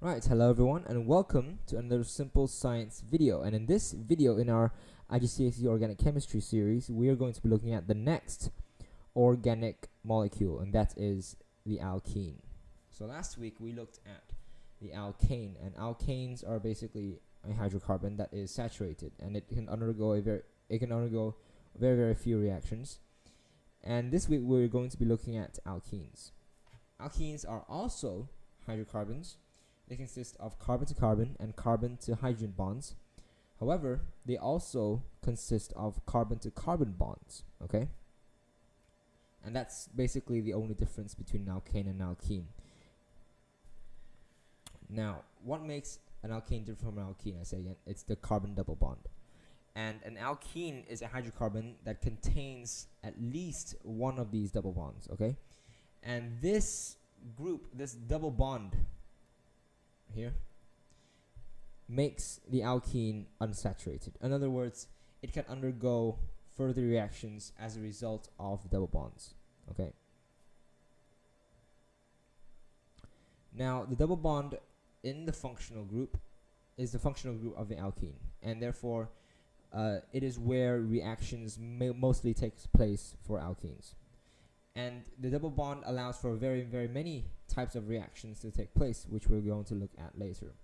Right, hello everyone and welcome to another simple science video. And in this video in our IGCSE organic chemistry series, we are going to be looking at the next organic molecule, and that is the alkene. So last week we looked at the alkane, and alkanes are basically a hydrocarbon that is saturated, and it can undergo very few reactions. And this week we're going to be looking at alkenes. Alkenes are also hydrocarbons. They consist of carbon to carbon and carbon to hydrogen bonds. However, they also consist of carbon to carbon bonds, okay? And that's basically the only difference between an alkane and an alkene. Now, what makes an alkane different from an alkene? I say again, it's the carbon double bond. And an alkene is a hydrocarbon that contains at least one of these double bonds, okay? And this group, this double bond here, makes the alkene unsaturated. In other words, it can undergo further reactions as a result of double bonds. Okay. Now, the double bond in the functional group is the functional group of the alkene, and therefore it is where reactions mostly takes place for alkenes. And the double bond allows for very many types of reactions to take place, which we're going to look at later.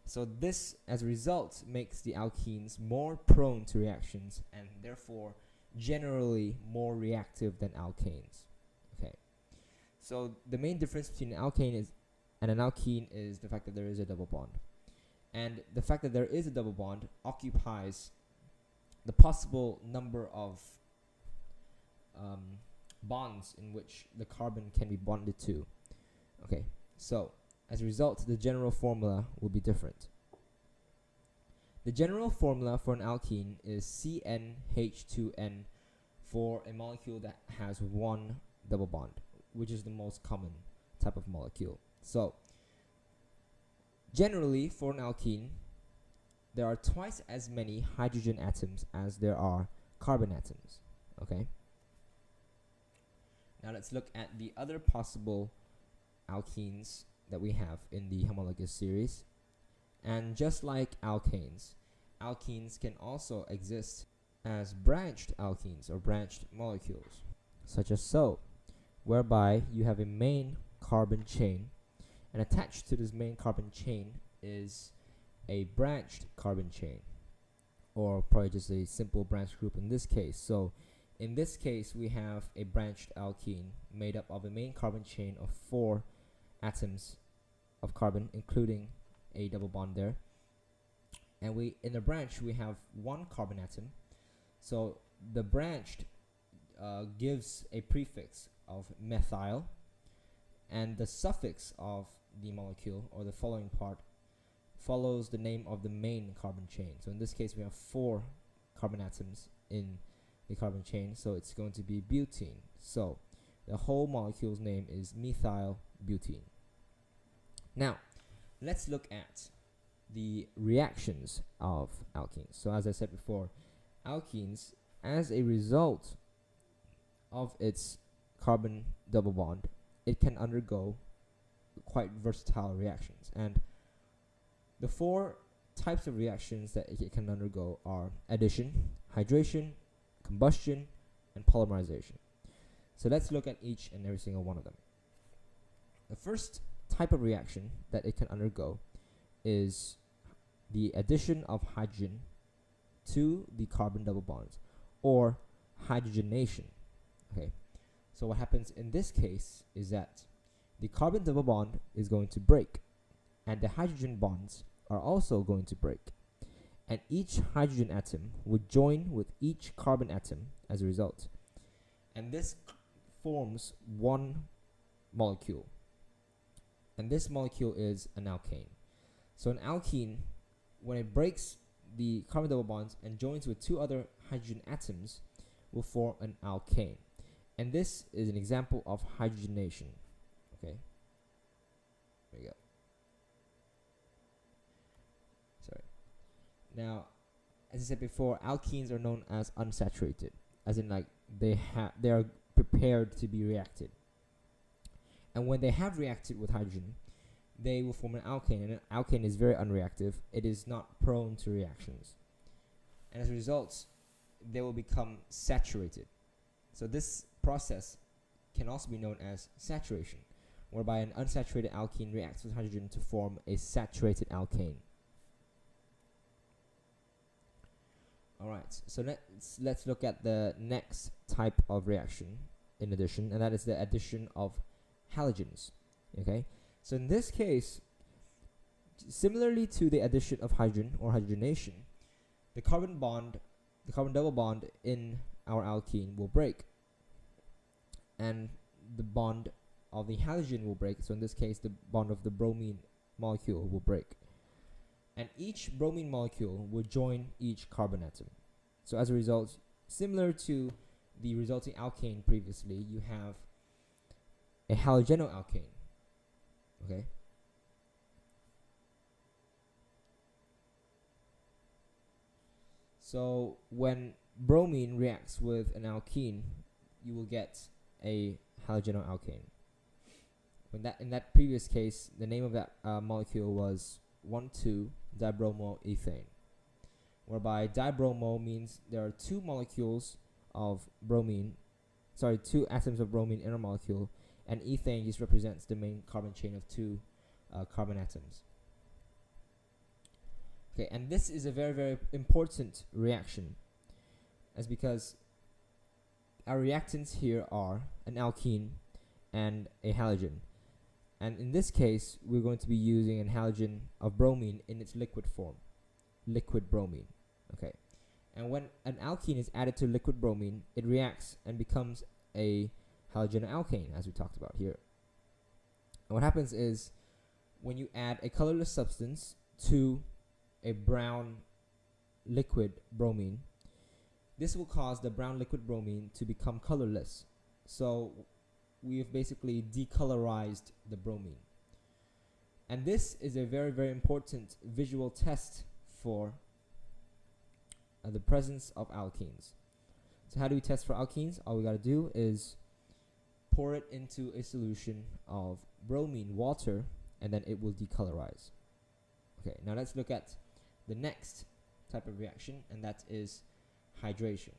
So this, as a result, makes the alkenes more prone to reactions and therefore generally more reactive than alkanes. Okay. So the main difference between an alkane and an alkene is the fact that there is a double bond. And the fact that there is a double bond occupies the possible number of bonds in which the carbon can be bonded to. Okay, so as a result, the general formula will be different. The general formula for an alkene is CnH2n for a molecule that has one double bond, which is the most common type of molecule. So generally, for an alkene, there are twice as many hydrogen atoms as there are carbon atoms. Okay. Now let's look at the other possible alkenes that we have in the homologous series. And just like alkanes, alkenes can also exist as branched alkenes or branched molecules, such as so, whereby you have a main carbon chain, and attached to this main carbon chain is a branched carbon chain, or probably just a simple branch group in this case. So in this case, we have a branched alkene made up of a main carbon chain of 4 atoms of carbon, including a double bond there. And in the branch, we have 1 carbon atom. So the branched gives a prefix of methyl, and the suffix of the molecule, or the following part, follows the name of the main carbon chain. So in this case, we have 4 carbon atoms in the carbon chain, so it's going to be butene. So the whole molecule's name is methyl butene. Now let's look at the reactions of alkenes. So as I said before, alkenes, as a result of its carbon double bond, it can undergo quite versatile reactions, and the 4 types of reactions that it can undergo are addition, hydration, combustion, and polymerization. So let's look at each and every single one of them. The first type of reaction that it can undergo is the addition of hydrogen to the carbon double bonds, or hydrogenation. Okay, so what happens in this case is that the carbon double bond is going to break, and the hydrogen bonds are also going to break, and each hydrogen atom would join with each carbon atom as a result, and this forms one molecule, and this molecule is an alkane. So an alkene, when it breaks the carbon double bonds and joins with 2 other hydrogen atoms, will form an alkane, and this is an example of hydrogenation. Okay, there you go. Now, as I said before, alkenes are known as unsaturated, as in like they are prepared to be reacted. And when they have reacted with hydrogen, they will form an alkane, and an alkane is very unreactive. It is not prone to reactions, and as a result, they will become saturated. So this process can also be known as saturation, whereby an unsaturated alkene reacts with hydrogen to form a saturated alkane. Alright, so let's look at the next type of reaction in addition, and that is the addition of halogens. Okay, so in this case, similarly to the addition of hydrogen or hydrogenation, the carbon double bond in our alkene will break, and the bond of the halogen will break. So in this case, the bond of the bromine molecule will break, and each bromine molecule will join each carbon atom. So as a result, similar to the resulting alkane previously, you have a halogenoalkane. Okay, so when bromine reacts with an alkene, you will get a halogenoalkane. In that previous case, the name of that molecule was 1,2-dibromoethane, whereby dibromo means there are two atoms of bromine in a molecule, and ethane just represents the main carbon chain of two carbon atoms. Okay, and this is a very, very important reaction, as because our reactants here are an alkene and a halogen. And in this case, we're going to be using an halogen of bromine in its liquid form, liquid bromine. Okay, and when an alkene is added to liquid bromine, it reacts and becomes a halogenoalkane, as we talked about here. And what happens is, when you add a colorless substance to a brown liquid bromine, this will cause the brown liquid bromine to become colorless. So we've basically decolorized the bromine. And this is a very, very important visual test for the presence of alkenes. So how do we test for alkenes? All we got to do is pour it into a solution of bromine water, and then it will decolorize. Okay, now let's look at the next type of reaction, and that is hydration.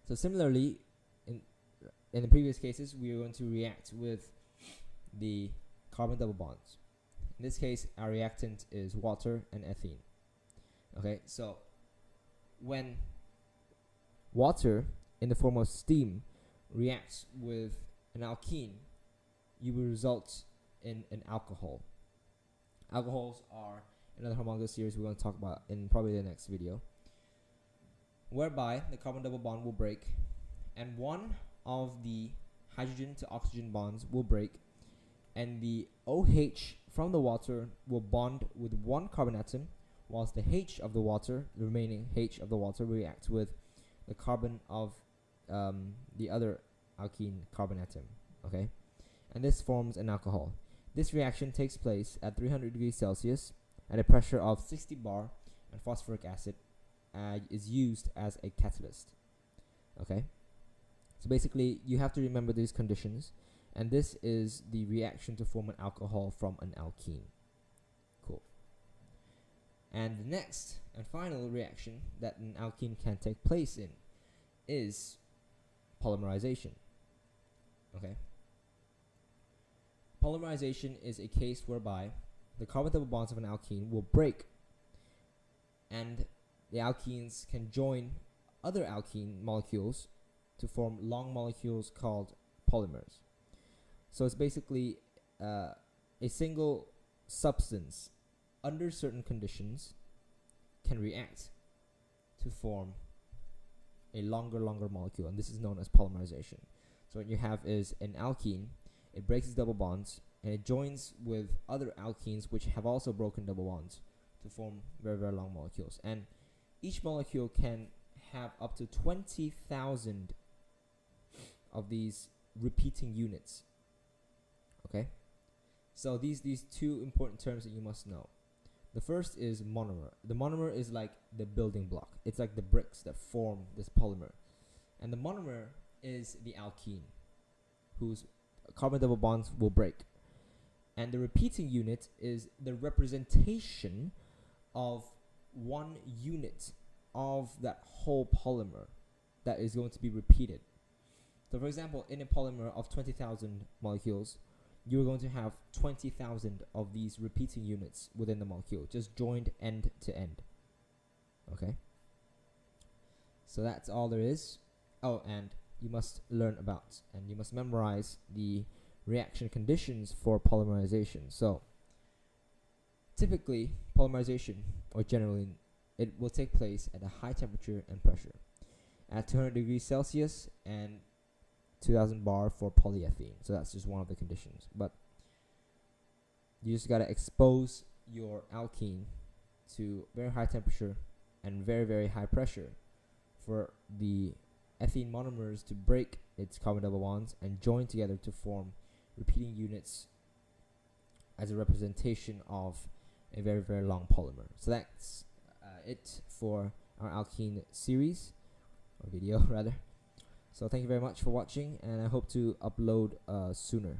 So similarly, in the previous cases, we are going to react with the carbon double bonds. In this case, our reactant is water and ethene. Okay, so when water in the form of steam reacts with an alkene, you will result in an alcohol. Alcohols are another homologous series we're going to talk about in probably the next video, whereby the carbon double bond will break, and one of the hydrogen to oxygen bonds will break, and the OH from the water will bond with one carbon atom, whilst the H of the water, the remaining H of the water, reacts with the carbon of the other alkene carbon atom. Okay, and this forms an alcohol. This reaction takes place at 300 degrees Celsius at a pressure of 60 bar, and phosphoric acid is used as a catalyst. Okay, so basically you have to remember these conditions, and this is the reaction to form an alcohol from an alkene. Cool. And the next and final reaction that an alkene can take place in is polymerization. Okay, polymerization is a case whereby the carbon double bonds of an alkene will break, and the alkenes can join other alkene molecules to form long molecules called polymers. So it's basically a single substance under certain conditions can react to form a longer molecule, and this is known as polymerization. So what you have is an alkene, it breaks its double bonds, and it joins with other alkenes which have also broken double bonds to form very, very long molecules. And each molecule can have up to 20,000 of these repeating units. Okay, so these two important terms that you must know. The first is monomer. The monomer is like the building block. It's like the bricks that form this polymer. And the monomer is the alkene, whose carbon double bonds will break. And the repeating unit is the representation of one unit of that whole polymer that is going to be repeated. So for example, in a polymer of 20,000 molecules, you're going to have 20,000 of these repeating units within the molecule, just joined end to end. Okay? So that's all there is. Oh, and you must learn about and you must memorize the reaction conditions for polymerization. So typically, polymerization, or generally, it will take place at a high temperature and pressure at 200 degrees Celsius and 2000 bar for polyethylene. So that's just one of the conditions. But you just got to expose your alkene to very high temperature and very, very high pressure for the ethene monomers to break its carbon double bonds and join together to form repeating units as a representation of a very, very long polymer. So that's it for our alkene series, or video rather. So thank you very much for watching, and I hope to upload sooner.